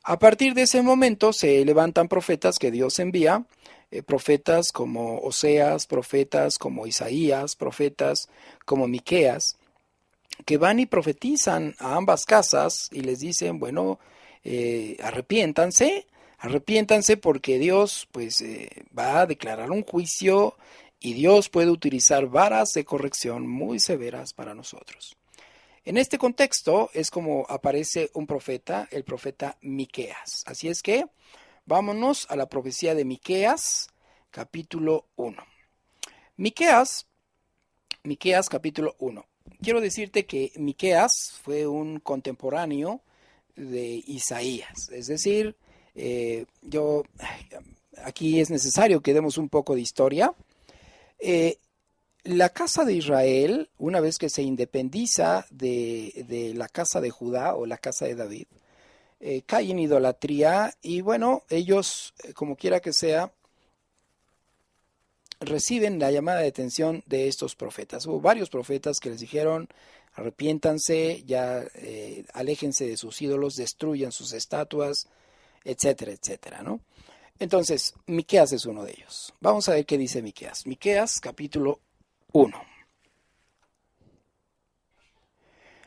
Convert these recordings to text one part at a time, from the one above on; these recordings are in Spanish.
A partir de ese momento se levantan profetas que Dios envía, profetas como Oseas, profetas como Isaías, profetas como Miqueas, que van y profetizan a ambas casas y les dicen, bueno, arrepiéntanse, arrepiéntanse porque Dios pues va a declarar un juicio y Dios puede utilizar varas de corrección muy severas para nosotros. En este contexto es como aparece un profeta, el profeta Miqueas. Así es que vámonos a la profecía de Miqueas, capítulo 1. Miqueas, Miqueas capítulo 1. Quiero decirte que Miqueas fue un contemporáneo de Isaías, es decir, yo aquí es necesario que demos un poco de historia. Eh, la casa de Israel, una vez que se independiza de la casa de Judá o la casa de David, cae en idolatría y bueno, ellos, como quiera que sea, reciben la llamada de atención de estos profetas. Hubo varios profetas que les dijeron, arrepiéntanse, ya aléjense de sus ídolos, destruyan sus estatuas, etcétera, etcétera, ¿no? Entonces, Miqueas es uno de ellos. Vamos a ver qué dice Miqueas. Miqueas, capítulo 1.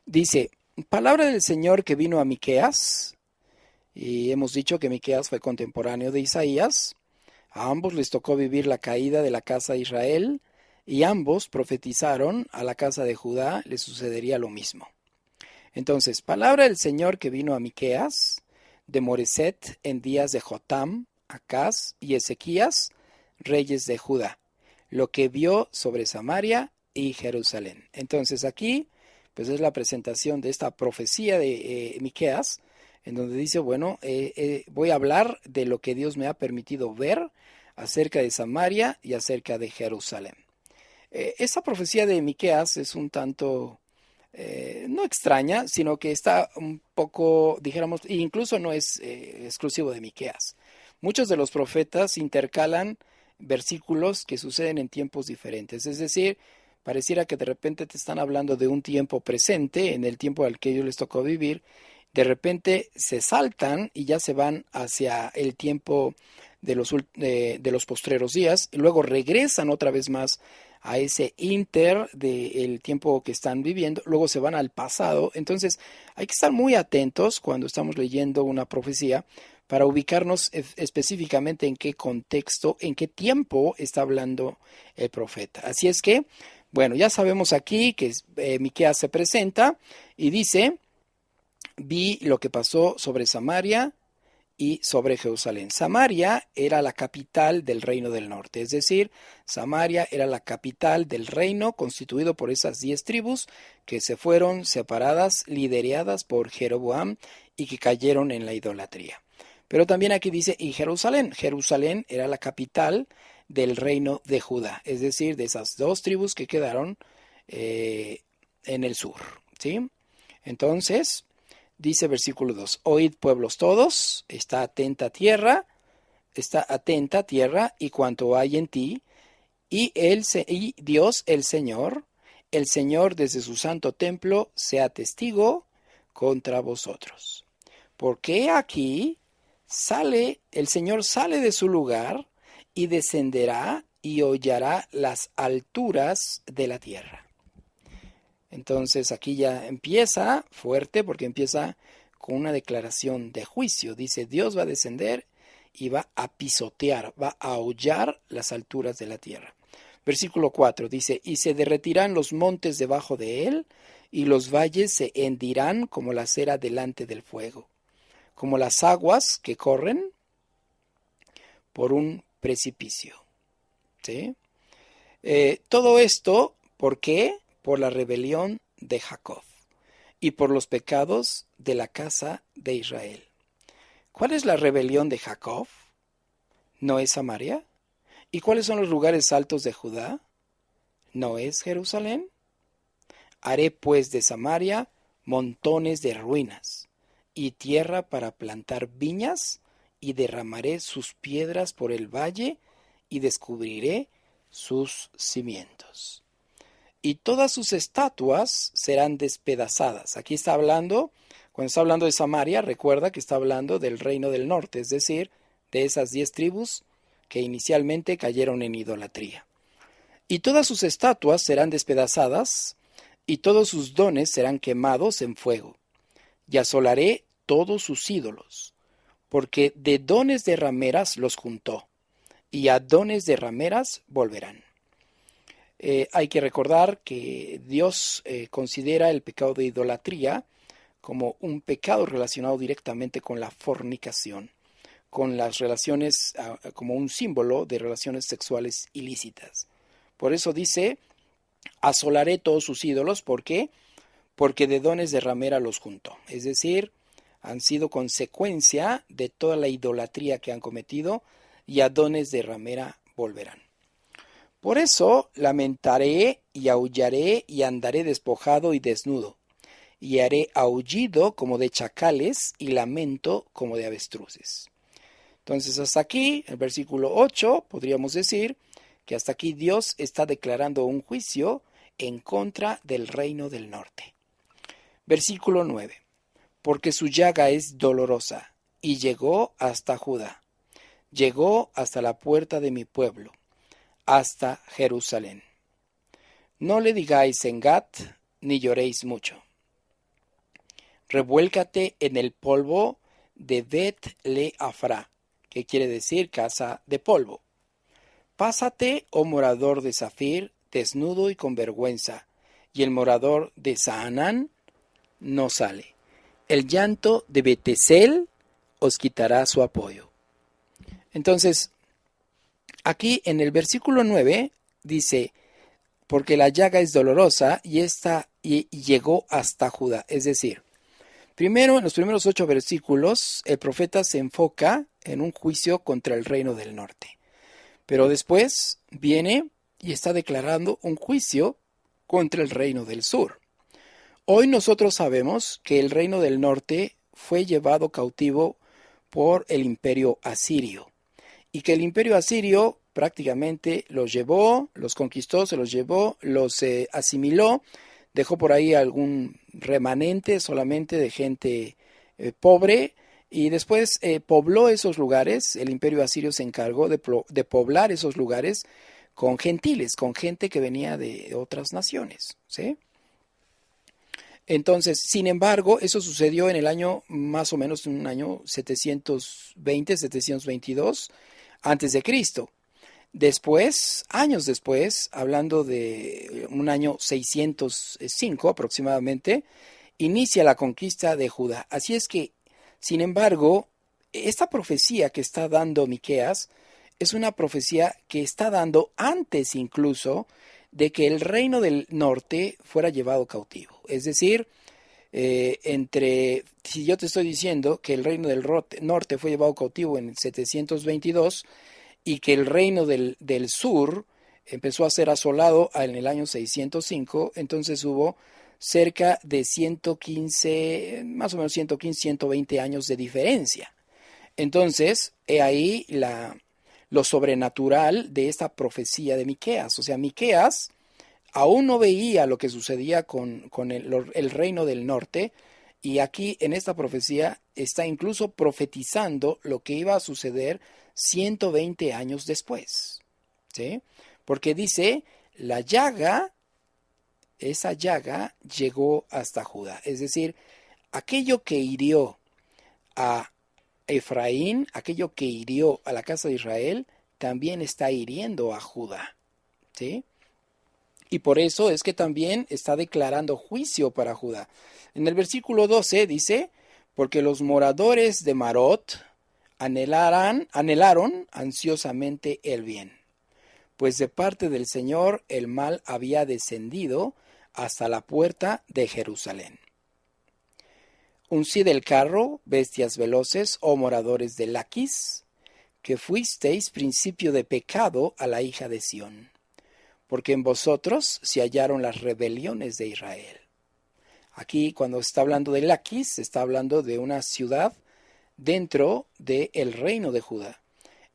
Dice, palabra del Señor que vino a Miqueas, y hemos dicho que Miqueas fue contemporáneo de Isaías. A ambos les tocó vivir la caída de la casa de Israel, y ambos profetizaron a la casa de Judá le sucedería lo mismo. Entonces, palabra del Señor que vino a Miqueas, de Moreset, en días de Jotam, Acaz y Ezequías, reyes de Judá, lo que vio sobre Samaria y Jerusalén. Entonces aquí, pues es la presentación de esta profecía de Miqueas, en donde dice, bueno, voy a hablar de lo que Dios me ha permitido ver acerca de Samaria y acerca de Jerusalén. Esa profecía de Miqueas es un tanto no extraña, sino que está un poco, dijéramos, incluso no es exclusivo de Miqueas. Muchos de los profetas intercalan versículos que suceden en tiempos diferentes, es decir, pareciera que de repente te están hablando de un tiempo presente, en el tiempo al que ellos les tocó vivir, de repente se saltan y ya se van hacia el tiempo de los postreros días, y luego regresan otra vez más a ese inter del tiempo que están viviendo, luego se van al pasado. Entonces hay que estar muy atentos cuando estamos leyendo una profecía para ubicarnos específicamente en qué contexto, en qué tiempo está hablando el profeta. Así es que, bueno, ya sabemos aquí que Miqueas se presenta y dice, vi lo que pasó sobre Samaria y sobre Jerusalén. Samaria era la capital del reino del norte, es decir, Samaria era la capital del reino constituido por esas 10 tribus que se fueron separadas, lideradas por Jeroboam y que cayeron en la idolatría. Pero también aquí dice, y Jerusalén, Jerusalén era la capital del reino de Judá, es decir, de esas 2 tribus que quedaron en el sur, ¿sí? Entonces, dice versículo 2, oíd pueblos todos, está atenta tierra y cuanto hay en ti, y Dios el Señor desde su santo templo sea testigo contra vosotros. Porque aquí el Señor sale de su lugar y descenderá y hollará las alturas de la tierra. Entonces aquí ya empieza fuerte porque empieza con una declaración de juicio. Dice, Dios va a descender y va a pisotear, va a hollar las alturas de la tierra. Versículo 4 dice, y se derretirán los montes debajo de él, y los valles se hendirán como la cera delante del fuego, como las aguas que corren por un precipicio. ¿Sí? Todo esto, ¿por qué? Por la rebelión de Jacob y por los pecados de la casa de Israel. ¿Cuál es la rebelión de Jacob? ¿No es Samaria? ¿Y cuáles son los lugares altos de Judá? ¿No es Jerusalén? Haré pues de Samaria montones de ruinas y tierra para plantar viñas, y derramaré sus piedras por el valle y descubriré sus cimientos. Y todas sus estatuas serán despedazadas. Aquí está hablando Cuando está hablando de Samaria, recuerda que está hablando del reino del norte, es decir, de esas 10 tribus que inicialmente cayeron en idolatría. Y todas sus estatuas serán despedazadas, y todos sus dones serán quemados en fuego. Y asolaré todos sus ídolos, porque de dones de rameras los juntó, y a dones de rameras volverán. Hay que recordar que Dios considera el pecado de idolatría como un pecado relacionado directamente con la fornicación, con las relaciones, como un símbolo de relaciones sexuales ilícitas. Por eso dice, asolaré todos sus ídolos, ¿por qué? Porque de dones de ramera los juntó. Es decir, han sido consecuencia de toda la idolatría que han cometido, y a dones de ramera volverán. Por eso lamentaré y aullaré y andaré despojado y desnudo, y haré aullido como de chacales y lamento como de avestruces. Entonces hasta aquí, el versículo 8, podríamos decir que hasta aquí Dios está declarando un juicio en contra del reino del norte. Versículo 9. Porque su llaga es dolorosa, y llegó hasta Judá, llegó hasta la puerta de mi pueblo, hasta Jerusalén. No le digáis en Gat, ni lloréis mucho. Revuélcate en el polvo de Bet-le-Afra, que quiere decir casa de polvo. Pásate, oh morador de Zafir, desnudo y con vergüenza, y el morador de Saanán no sale. El llanto de Betesel os quitará su apoyo. Entonces, aquí en el versículo 9 dice, porque la llaga es dolorosa y llegó hasta Judá. Es decir, primero, en los primeros 8 versículos, el profeta se enfoca en un juicio contra el reino del norte. Pero después viene y está declarando un juicio contra el reino del sur. Hoy nosotros sabemos que el reino del norte fue llevado cautivo por el imperio asirio, y que el imperio asirio prácticamente los llevó, los conquistó, se los llevó, los asimiló, dejó por ahí algún remanente solamente de gente pobre, y después pobló esos lugares. El imperio asirio se encargó de poblar esos lugares con gentiles, con gente que venía de otras naciones, ¿sí? Entonces, sin embargo, eso sucedió en el año, más o menos en un año 720, 722 antes de Cristo. Después, años después, hablando de un año 605 aproximadamente, inicia la conquista de Judá. Así es que, sin embargo, esta profecía que está dando Miqueas es una profecía que está dando antes incluso de que el reino del norte fuera llevado cautivo. Es decir, si yo te estoy diciendo que el reino del norte fue llevado cautivo en 722 y que el reino del sur empezó a ser asolado en el año 605, entonces hubo cerca de 115, más o menos 115, 120 años de diferencia. Entonces, he ahí lo sobrenatural de esta profecía de Miqueas. O sea, Miqueas aún no veía lo que sucedía con el reino del norte, y aquí en esta profecía está incluso profetizando lo que iba a suceder 120 años después, ¿sí? Porque dice, esa llaga llegó hasta Judá. Es decir, aquello que hirió a Efraín, aquello que hirió a la casa de Israel, también está hiriendo a Judá, ¿sí? Y por eso es que también está declarando juicio para Judá. En el versículo 12 dice, porque los moradores de Marot anhelaron ansiosamente el bien, pues de parte del Señor el mal había descendido hasta la puerta de Jerusalén. Uncid el carro, bestias veloces, oh moradores de Laquis, que fuisteis principio de pecado a la hija de Sión, porque en vosotros se hallaron las rebeliones de Israel. Aquí, cuando está hablando de Laquis, está hablando de una ciudad dentro del reino de Judá.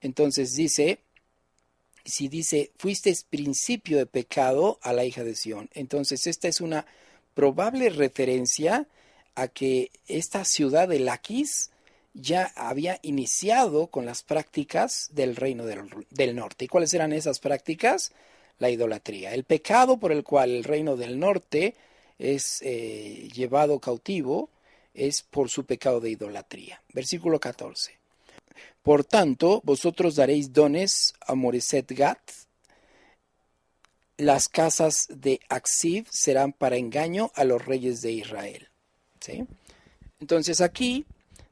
Entonces dice, si dice, fuisteis principio de pecado a la hija de Sión, entonces esta es una probable referencia a que esta ciudad de Laquis ya había iniciado con las prácticas del reino del norte. ¿Y cuáles eran esas prácticas? La idolatría. El pecado por el cual el reino del norte es llevado cautivo es por su pecado de idolatría. Versículo 14. Por tanto, vosotros daréis dones a Moreset Gat, las casas de Axiv serán para engaño a los reyes de Israel. ¿Sí? Entonces aquí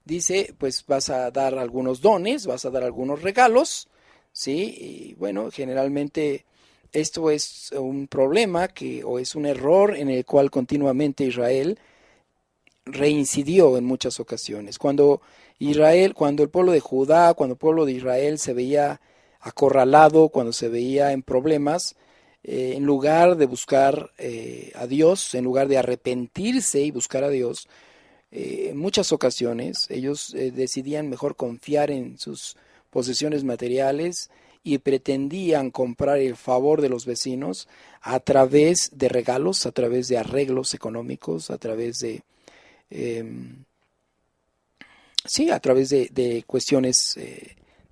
dice, pues vas a dar algunos dones, vas a dar algunos regalos, ¿sí? Y bueno, generalmente esto es un problema o es un error en el cual continuamente Israel reincidió en muchas ocasiones. Cuando el pueblo de Judá, cuando el pueblo de Israel se veía acorralado, cuando se veía en problemas, en lugar de buscar a Dios, en lugar de arrepentirse y buscar a Dios, en muchas ocasiones ellos decidían mejor confiar en sus posesiones materiales y pretendían comprar el favor de los vecinos a través de regalos, a través de arreglos económicos, a través de a través de cuestiones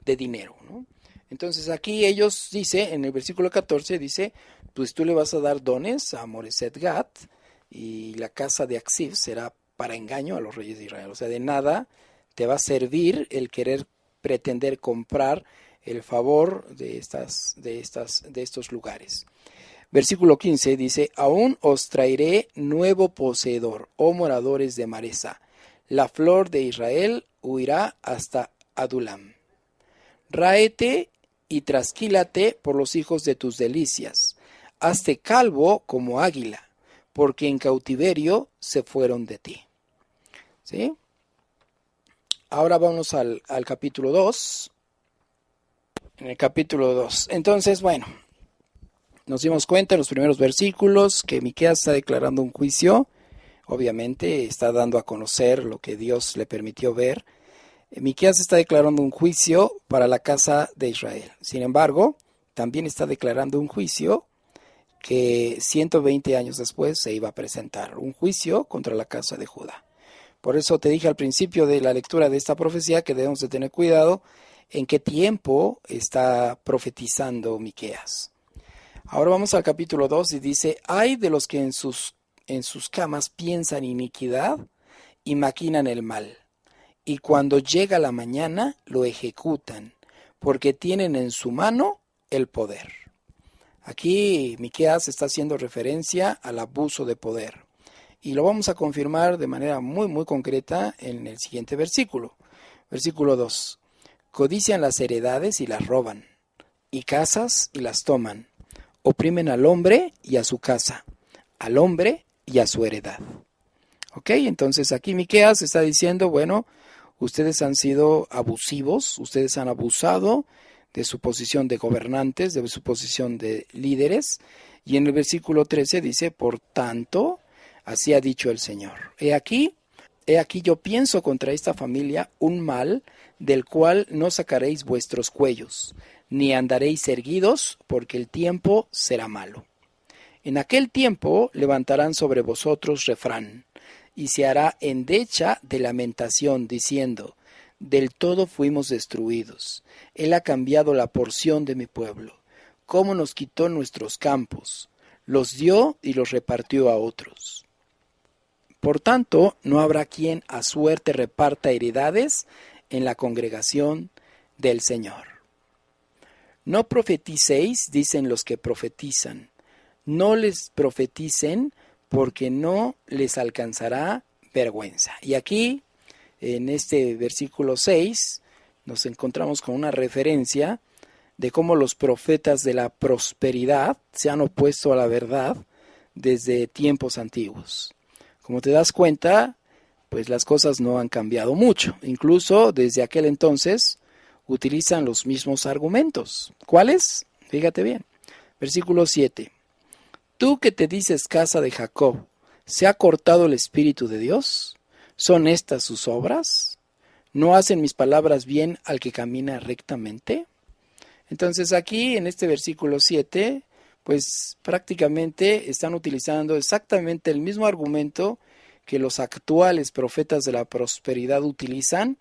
de dinero, ¿no? Entonces aquí ellos dice, en el versículo 14 dice, pues tú le vas a dar dones a Moreset Gat y la casa de Axiv será para engaño a los reyes de Israel. O sea, de nada te va a servir el querer pretender comprar el favor de estos lugares. Versículo 15 dice, aún os traeré nuevo poseedor, oh moradores de Maresa. La flor de Israel huirá hasta Adulam. Ráete y trasquílate por los hijos de tus delicias. Hazte calvo como águila, porque en cautiverio se fueron de ti. ¿Sí? Ahora vamos al capítulo 2. En el capítulo 2. Entonces, bueno, nos dimos cuenta en los primeros versículos que Miqueas está declarando un juicio. Obviamente está dando a conocer lo que Dios le permitió ver. Miqueas está declarando un juicio para la casa de Israel. Sin embargo, también está declarando un juicio que 120 años después se iba a presentar. Un juicio contra la casa de Judá. Por eso te dije al principio de la lectura de esta profecía que debemos de tener cuidado en qué tiempo está profetizando Miqueas. Ahora vamos al capítulo 2 y dice, ay de los que en sus camas piensan iniquidad y maquinan el mal, y cuando llega la mañana lo ejecutan, porque tienen en su mano el poder. Aquí Miqueas está haciendo referencia al abuso de poder, y lo vamos a confirmar de manera muy muy concreta en el siguiente versículo. Versículo 2. Codician las heredades y las roban, y casas y las toman. Oprimen al hombre y a su casa, al hombre y a su heredad. Ok, entonces aquí Miqueas está diciendo, bueno, ustedes han sido abusivos, ustedes han abusado de su posición de gobernantes, de su posición de líderes, y en el versículo 13 dice, por tanto, así ha dicho el Señor. He aquí yo pienso contra esta familia un mal del cual no sacaréis vuestros cuellos, ni andaréis erguidos, porque el tiempo será malo. En aquel tiempo levantarán sobre vosotros refrán, y se hará endecha de lamentación, diciendo, del todo fuimos destruidos. Él ha cambiado la porción de mi pueblo. Cómo nos quitó nuestros campos, los dio y los repartió a otros. Por tanto, no habrá quien a suerte reparta heredades en la congregación del Señor. No profeticéis, dicen los que profetizan. No les profeticen, porque no les alcanzará vergüenza. Y aquí, en este versículo 6, nos encontramos con una referencia de cómo los profetas de la prosperidad se han opuesto a la verdad desde tiempos antiguos. Como te das cuenta, pues las cosas no han cambiado mucho. Incluso desde aquel entonces utilizan los mismos argumentos. ¿Cuáles? Fíjate bien. Versículo 7. Tú que te dices casa de Jacob, ¿se ha cortado el Espíritu de Dios? ¿Son estas sus obras? ¿No hacen mis palabras bien al que camina rectamente? Entonces aquí en este versículo 7, pues prácticamente están utilizando exactamente el mismo argumento que los actuales profetas de la prosperidad utilizan